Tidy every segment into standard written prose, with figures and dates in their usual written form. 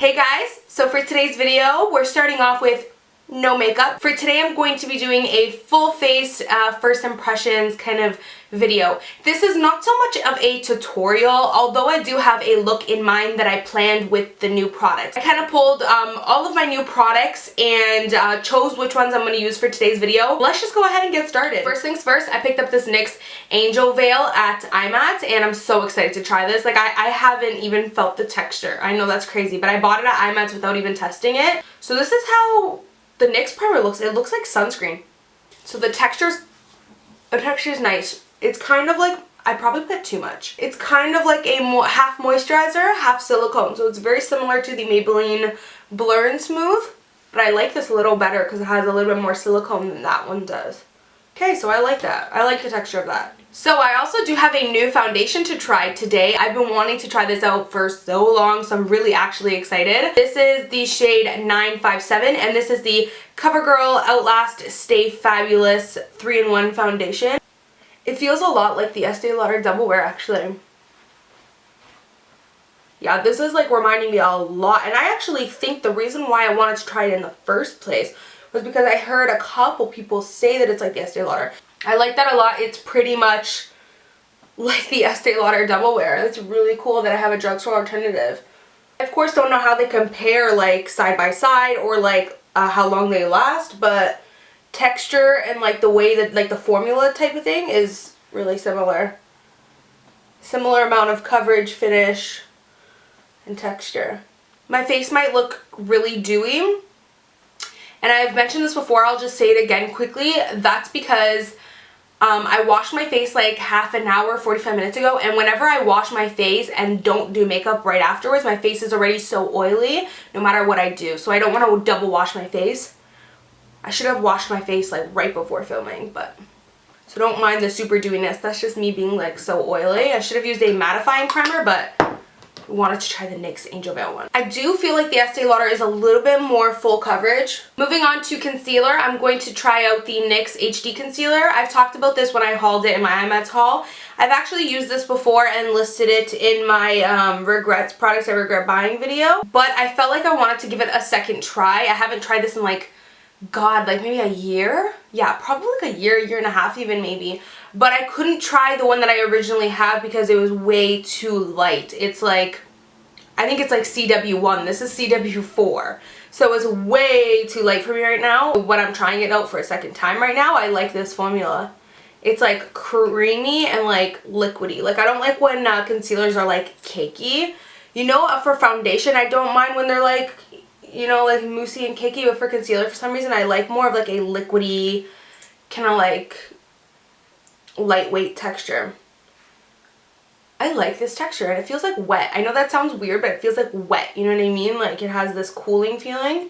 Hey guys, so for today's video, we're starting off with no makeup. For today, I'm going to be doing a full face first impressions kind of video. This is not so much of a tutorial, although I do have a look in mind that I planned with the new products. I kind of pulled all of my new products and chose which ones I'm going to use for today's video. Let's just go ahead and get started. First things first, I picked up this NYX Angel Veil at IMAT, and I'm so excited to try this. Like, I haven't even felt the texture. I know that's crazy, but I bought it at IMAT without even testing it. So this is how the NYX primer looks. It looks like sunscreen. So the texture's nice. It's kind of like, I probably put too much. It's kind of like a half moisturizer, half silicone. So it's very similar to the Maybelline Blur and Smooth. But I like this a little better because it has a little bit more silicone than that one does. Okay, so I like that. I like the texture of that. So I also do have a new foundation to try today. I've been wanting to try this out for so long, so I'm really actually excited. This is the shade 957, and this is the CoverGirl Outlast Stay Fabulous 3-in-1 foundation. It feels a lot like the Estee Lauder Double Wear, actually. Yeah, this is like reminding me a lot, and I actually think the reason why I wanted to try it in the first place was because I heard a couple people say that it's like the Estee Lauder. I like that a lot. It's pretty much like the Estee Lauder Double Wear. It's really cool that I have a drugstore alternative. I of course don't know how they compare like side by side or like how long they last, but texture and like the way that like the formula type of thing is really similar. Similar amount of coverage, finish, and texture. My face might look really dewy, and I've mentioned this before, I'll just say it again quickly. That's because I washed my face like half an hour, 45 minutes ago, and whenever I wash my face and don't do makeup right afterwards, my face is already so oily no matter what I do. So I don't want to double wash my face. I should have washed my face like right before filming, but so don't mind the super dewiness. That's just me being like so oily. I should have used a mattifying primer, but I wanted to try the NYX Angel Veil one. I do feel like the Estee Lauder is a little bit more full coverage. Moving on to concealer, I'm going to try out the NYX HD Concealer. I've talked about this when I hauled it in my IMATS haul. I've actually used this before and listed it in my products I regret buying video, but I felt like I wanted to give it a second try. I haven't tried this in like, God, like maybe a year? Yeah, probably like a year and a half even maybe. But I couldn't try the one that I originally had because it was way too light. It's like, I think it's like CW1. This is CW4. So it's way too light for me right now. When I'm trying it out for a second time right now, I like this formula. It's like creamy and like liquidy. Like I don't like when concealers are like cakey. You know, for foundation, I don't mind when they're like, you know, like moussey and cakey, but for concealer, for some reason, I like more of like a liquidy, kind of like lightweight texture. I like this texture, and it feels like wet. I know that sounds weird, but it feels like wet, you know what I mean? Like it has this cooling feeling.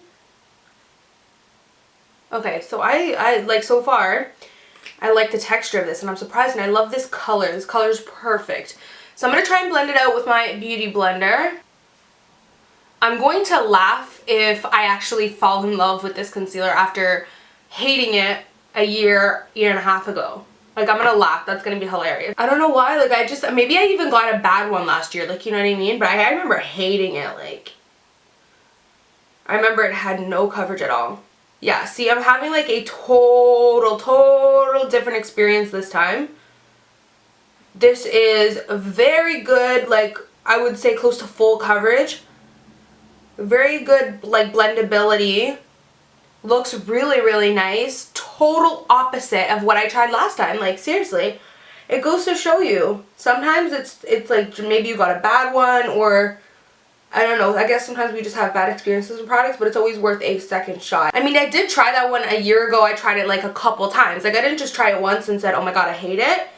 Okay, so I like, so far, I like the texture of this, and I'm surprised, and I love this color. This color is perfect. So I'm going to try and blend it out with my beauty blender. I'm going to laugh if I actually fall in love with this concealer after hating it a year and a half ago. Like, I'm gonna laugh. That's gonna be hilarious. I don't know why. Like, maybe I even got a bad one last year. Like, you know what I mean? But I remember hating it. Like, I remember it had no coverage at all. Yeah, see, I'm having like a total different experience this time. This is very good, like, I would say close to full coverage. Very good, like, blendability. Looks really nice. Total opposite of what I tried last time. Like, seriously. It goes to show you. Sometimes it's like maybe you got a bad one, or I don't know. I guess sometimes we just have bad experiences with products, but it's always worth a second shot. I mean, I did try that one a year ago. I tried it like a couple times. Like, I didn't just try it once and said, oh my god, I hate it.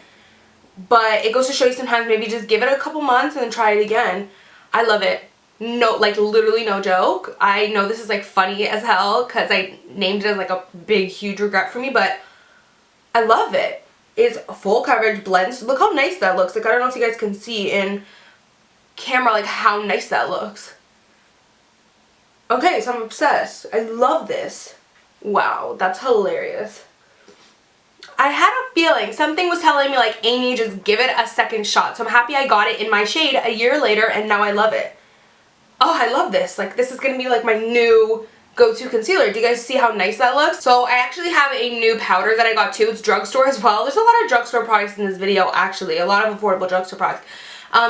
But it goes to show you sometimes maybe just give it a couple months and then try it again. I love it. No, like literally no joke. I know this is like funny as hell because I named it as like a big huge regret for me, but I love it. It's full coverage, blends. Look how nice that looks. Like, I don't know if you guys can see in camera like how nice that looks. Okay, so I'm obsessed. I love this. Wow, that's hilarious. I had a feeling, something was telling me like, Amy, just give it a second shot. So I'm happy I got it in my shade a year later, and now I love it. Oh, I love this. Like, this is gonna be like my new go-to concealer. Do you guys see how nice that looks? So I actually have a new powder that I got too. It's Drugstore as well. There's a lot of drugstore products in this video, actually. A lot of affordable drugstore products.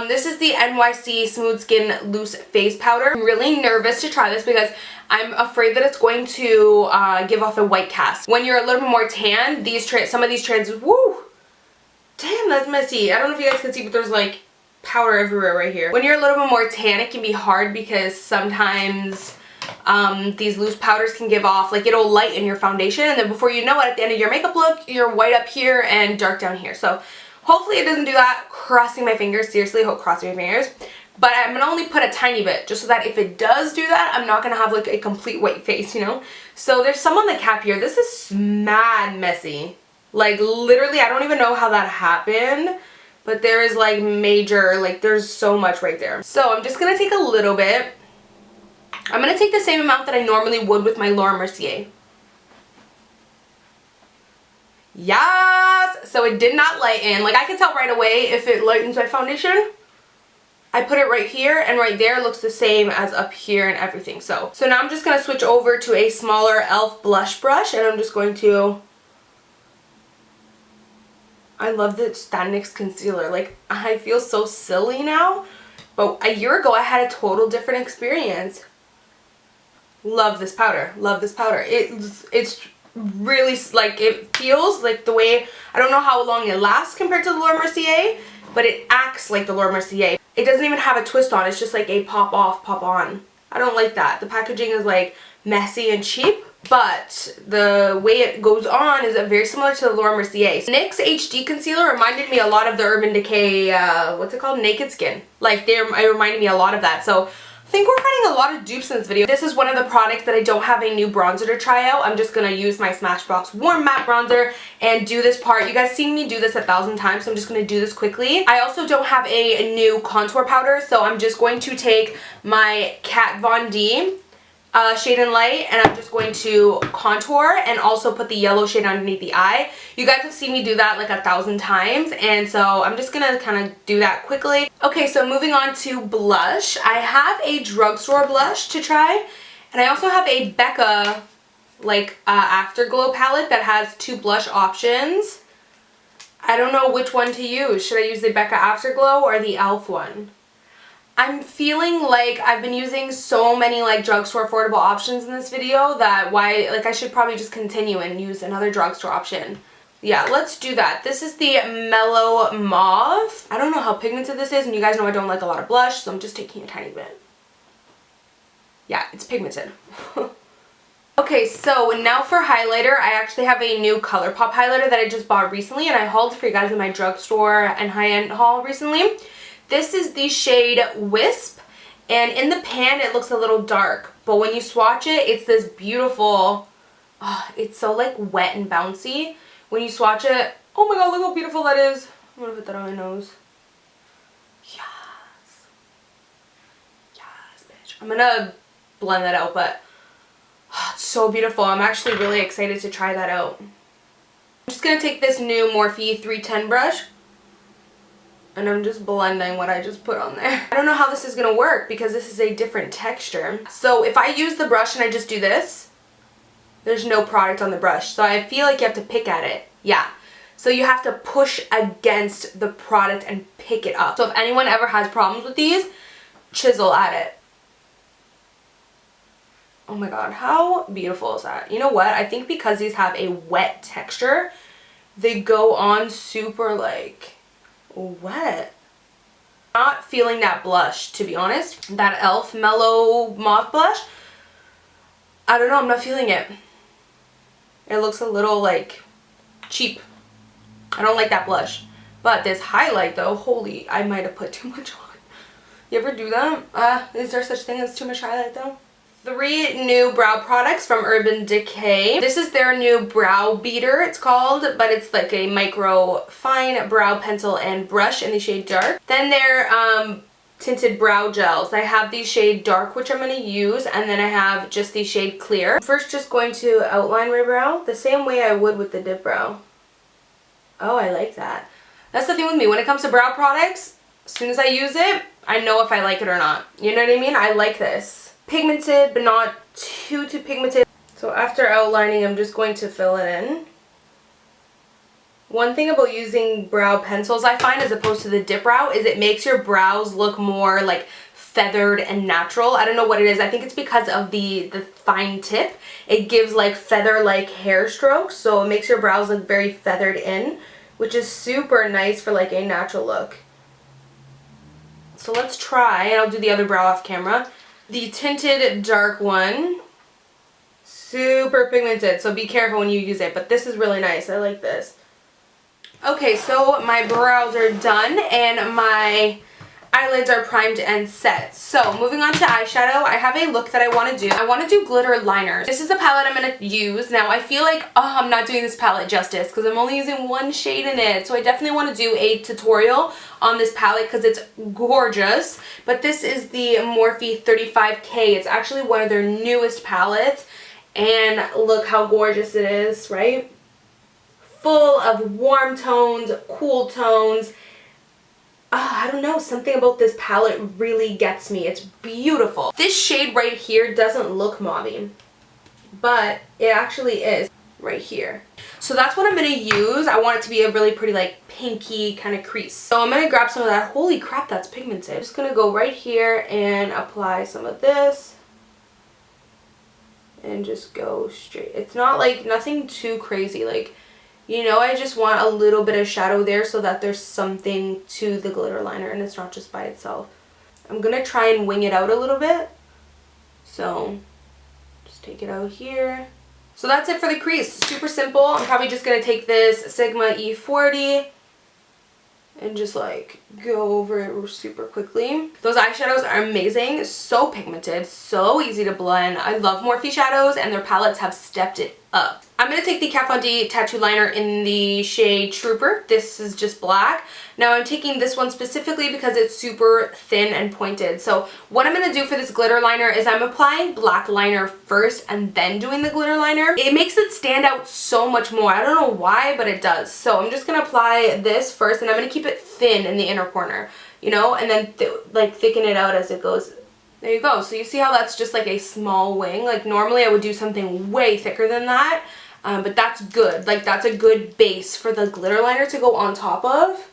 This is the NYX Smooth Skin Loose Face Powder. I'm really nervous to try this because I'm afraid that it's going to give off a white cast. When you're a little bit more tan, some of these trans, woo! Damn, that's messy. I don't know if you guys can see, but there's like powder everywhere right here. When you're a little bit more tan, it can be hard because sometimes these loose powders can give off, like it'll lighten your foundation, and then before you know it, at the end of your makeup look, you're white up here and dark down here. So hopefully it doesn't do that. Crossing my fingers, seriously, crossing my fingers. But I'm gonna only put a tiny bit, just so that if it does do that, I'm not gonna have like a complete white face, you know? So there's some on the cap here. This is mad messy. Like literally, I don't even know how that happened. But there is like major, like there's so much right there. So I'm just gonna take a little bit. I'm gonna take the same amount that I normally would with my Laura Mercier. Yes! So it did not lighten. Like I can tell right away if it lightens my foundation. I put it right here, and right there looks the same as up here and everything. So now I'm just gonna switch over to a smaller e.l.f. blush brush, and I'm just going to, I love this NYX concealer. Like, I feel so silly now, but a year ago I had a total different experience. Love this powder. Love this powder. It's really, like, it feels like the way, I don't know how long it lasts compared to the Laura Mercier, but it acts like the Laura Mercier. It doesn't even have a twist on. It's just like a pop off, pop on. I don't like that. The packaging is like messy and cheap. But the way it goes on is very similar to the Laura Mercier. NYX HD Concealer reminded me a lot of the Urban Decay, what's it called? Naked Skin. Like, it reminded me a lot of that. So I think we're finding a lot of dupes in this video. This is one of the products that I don't have a new bronzer to try out. I'm just going to use my Smashbox Warm Matte Bronzer and do this part. You guys seen me do this 1,000 times, so I'm just going to do this quickly. I also don't have a new contour powder, so I'm just going to take my Kat Von D shade and light, and I'm just going to contour and also put the yellow shade underneath the eye. You guys have seen me do that like 1,000 times, and so I'm just gonna kind of do that quickly. Okay, so moving on to blush. I have a Drugstore blush to try, and I also have a Becca like Afterglow palette that has 2 blush options. I don't know which one to use. Should I use the Becca Afterglow or the e.l.f. one? I'm feeling like I've been using so many like drugstore affordable options in this video that I should probably just continue and use another drugstore option. Yeah, let's do that. This is the Mellow Mauve. I don't know how pigmented this is, and you guys know I don't like a lot of blush, so I'm just taking a tiny bit. Yeah, it's pigmented. Okay, so now for highlighter, I actually have a new ColourPop highlighter that I just bought recently, and I hauled for you guys in my drugstore and high-end haul recently. This is the shade Wisp, and in the pan it looks a little dark, but when you swatch it, it's this beautiful, it's so like wet and bouncy. When you swatch it, oh my god, look how beautiful that is. I'm gonna put that on my nose. Yes. Yes, bitch. I'm gonna blend that out, but it's so beautiful. I'm actually really excited to try that out. I'm just gonna take this new Morphe 310 brush, and I'm just blending what I just put on there. I don't know how this is going to work because this is a different texture. So if I use the brush and I just do this, there's no product on the brush. So I feel like you have to pick at it. Yeah. So you have to push against the product and pick it up. So if anyone ever has problems with these, chisel at it. Oh my god, how beautiful is that? You know what? I think because these have a wet texture, they go on super like wet. Not feeling that blush, to be honest. That e.l.f. Mellow Mauve blush, I don't know, I'm not feeling it. It looks a little like cheap. I don't like that blush. But this highlight though, holy, I might have put too much on. You ever do that? Is there such thing as too much highlight though? 3 new brow products from Urban Decay. This is their new brow beater, it's called, but it's like a micro fine brow pencil and brush in the shade dark. Then their tinted brow gels. I have the shade dark, which I'm going to use, and then I have just the shade clear. I'm first just going to outline my brow the same way I would with the dip brow. Oh, I like that. That's the thing with me. When it comes to brow products, as soon as I use it, I know if I like it or not. You know what I mean? I like this. Pigmented, but not too pigmented. So after outlining, I'm just going to fill it in. One thing about using brow pencils, I find, as opposed to the dip brow, is it makes your brows look more like feathered and natural. I don't know what it is. I think it's because of the fine tip. It gives like feather-like hair strokes, so it makes your brows look very feathered in, which is super nice for like a natural look. So let's try, and I'll do the other brow off camera. The tinted dark one. Super pigmented, so be careful when you use it, but this is really nice. I like this. Okay, so my brows are done and my eyelids are primed and set. So moving on to eyeshadow, I have a look that I want to do. I want to do glitter liners. This is the palette I'm going to use. Now I feel like, I'm not doing this palette justice because I'm only using one shade in it. So I definitely want to do a tutorial on this palette because it's gorgeous. But this is the Morphe 35K. It's actually one of their newest palettes. And look how gorgeous it is, right? Full of warm tones, cool tones. I don't know, something about this palette really gets me. It's beautiful. This shade right here doesn't look mauve, but it actually is right here. So that's what I'm going to use. I want it to be a really pretty like pinky kind of crease. So I'm going to grab some of that. Holy crap, that's pigmented. I'm just going to go right here and apply some of this. And just go straight. It's not like nothing too crazy. Like, you know, I just want a little bit of shadow there so that there's something to the glitter liner and it's not just by itself. I'm going to try and wing it out a little bit. So, just take it out here. So that's it for the crease. Super simple. I'm probably just going to take this Sigma E40 and just like go over it super quickly. Those eyeshadows are amazing, so pigmented, so easy to blend. I love Morphe shadows and their palettes have stepped it up. I'm going to take the Kat Von D tattoo liner in the shade Trooper. This is just black. Now I'm taking this one specifically because it's super thin and pointed. So what I'm going to do for this glitter liner is I'm applying black liner first and then doing the glitter liner. It makes it stand out so much more. I don't know why, but it does. So I'm just going to apply this first and I'm going to keep it thin in the inner corner, you know, and then like thicken it out as it goes. There you go. So you see how that's just like a small wing? Like normally I would do something way thicker than that. But that's good. Like that's a good base for the glitter liner to go on top of.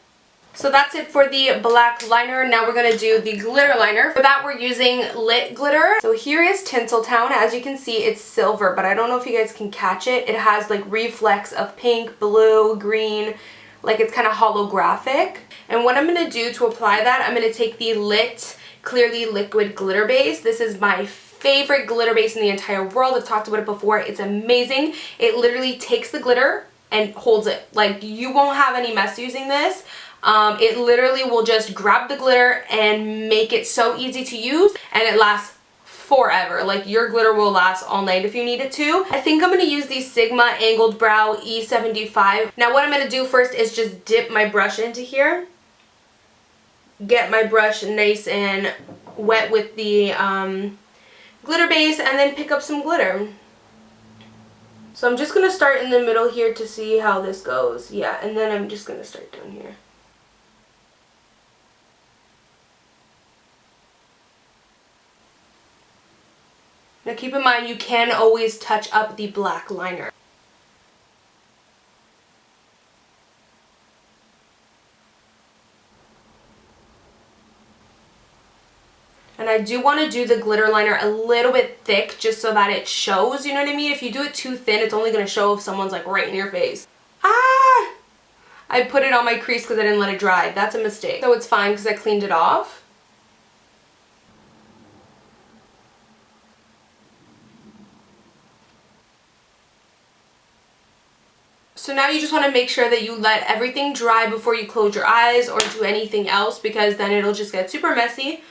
So that's it for the black liner. Now we're going to do the glitter liner. For that we're using Lit Glitter. So here is Tinseltown. As you can see, it's silver, but I don't know if you guys can catch it. It has like reflex of pink, blue, green, like it's kind of holographic. And what I'm going to do to apply that, I'm going to take the Lit Clearly Liquid Glitter Base. This is my favorite glitter base in the entire world. I've talked about it before. It's amazing. It literally takes the glitter and holds it. Like you won't have any mess using this. It literally will just grab the glitter and make it so easy to use, and it lasts forever. Like your glitter will last all night if you need it to. I think I'm going to use the Sigma Angled Brow E75. Now what I'm going to do first is just dip my brush into here. Get my brush nice and wet with the glitter base and then pick up some glitter. So I'm just going to start in the middle here to see how this goes. Yeah, and then I'm just going to start down here. Now keep in mind you can always touch up the black liner. And I do want to do the glitter liner a little bit thick just so that it shows, you know what I mean? If you do it too thin, it's only going to show if someone's like right in your face. Ah! I put it on my crease because I didn't let it dry. That's a mistake. So it's fine because I cleaned it off. So now you just want to make sure that you let everything dry before you close your eyes or do anything else, because then it'll just get super messy.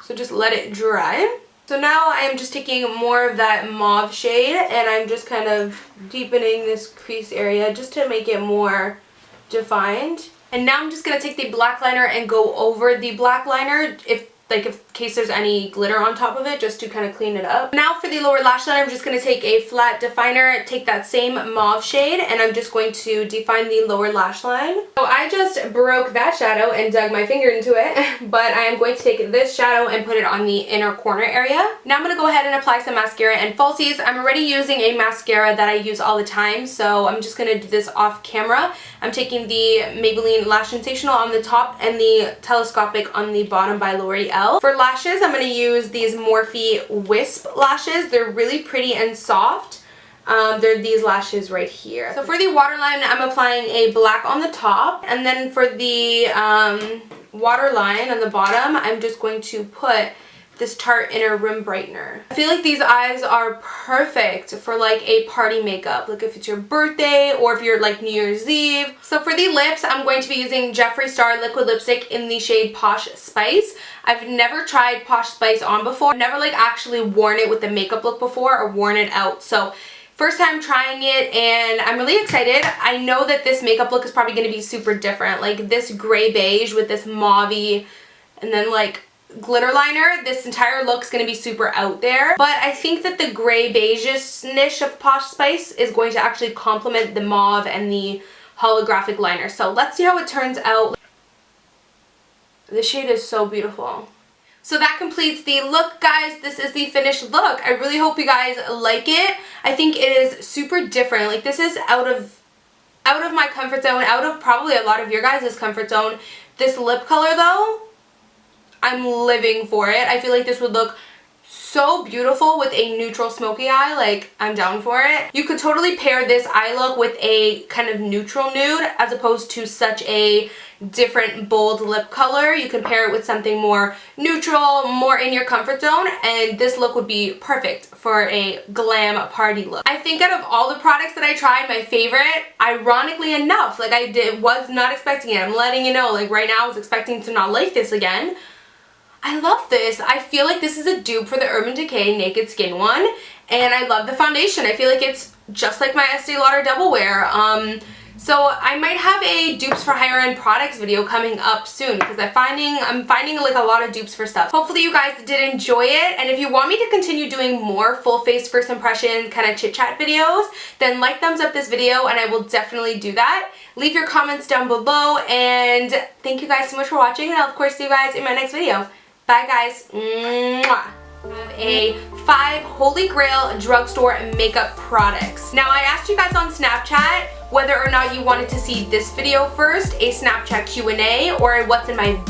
So just let it dry. So now I'm just taking more of that mauve shade and I'm just kind of deepening this crease area just to make it more defined. And now I'm just going to take the black liner and go over the black liner. If like in case there's any glitter on top of it, just to kind of clean it up. Now for the lower lash line, I'm just going to take a flat definer, take that same mauve shade, and I'm just going to define the lower lash line. So I just broke that shadow and dug my finger into it, but I am going to take this shadow and put it on the inner corner area. Now I'm going to go ahead and apply some mascara and falsies. I'm already using a mascara that I use all the time, so I'm just going to do this off camera. I'm taking the Maybelline Lash Sensational on the top and the Telescopic on the bottom by L'Oreal. For lashes, I'm going to use these Morphe Wisp lashes. They're really pretty and soft. They're these lashes right here. So for the waterline, I'm applying a black on the top, and then for the waterline on the bottom, I'm just going to put this Tarte Inner Rim Brightener. I feel like these eyes are perfect for like a party makeup, like if it's your birthday or if you're like New Year's Eve. So for the lips, I'm going to be using Jeffree Star Liquid Lipstick in the shade Posh Spice. I've never tried Posh Spice on before. I've never like actually worn it with the makeup look before or worn it out. So first time trying it, and I'm really excited. I know that this makeup look is probably going to be super different. Like this gray beige with this mauve and then like glitter liner. This entire look's going to be super out there, but I think that the gray beige-ish of Posh Spice is going to actually complement the mauve and the holographic liner. So let's see how it turns out. This shade is so beautiful. So that completes the look, guys. This is the finished look. I really hope you guys like it. I think it is super different. Like this is out of my comfort zone, out of probably a lot of your guys' comfort zone. This lip color though, I'm living for it. I feel like this would look so beautiful with a neutral smoky eye. Like, I'm down for it. You could totally pair this eye look with a kind of neutral nude as opposed to such a different bold lip color. You can pair it with something more neutral, more in your comfort zone, and this look would be perfect for a glam party look. I think out of all the products that I tried, my favorite, ironically enough, like was not expecting it. I'm letting you know, like right now I was expecting to not like this again. I love this. I feel like this is a dupe for the Urban Decay Naked Skin one, and I love the foundation. I feel like it's just like my Estee Lauder Double Wear. So I might have a dupes for higher end products video coming up soon because I'm finding like a lot of dupes for stuff. Hopefully you guys did enjoy it, and if you want me to continue doing more full face first impression kind of chit chat videos, then like thumbs up this video and I will definitely do that. Leave your comments down below, and thank you guys so much for watching, and I'll of course see you guys in my next video. Bye guys. Mwah. I have a 5 Holy Grail drugstore makeup products. Now I asked you guys on Snapchat whether or not you wanted to see this video first, a Snapchat Q&A, or what's in my bag.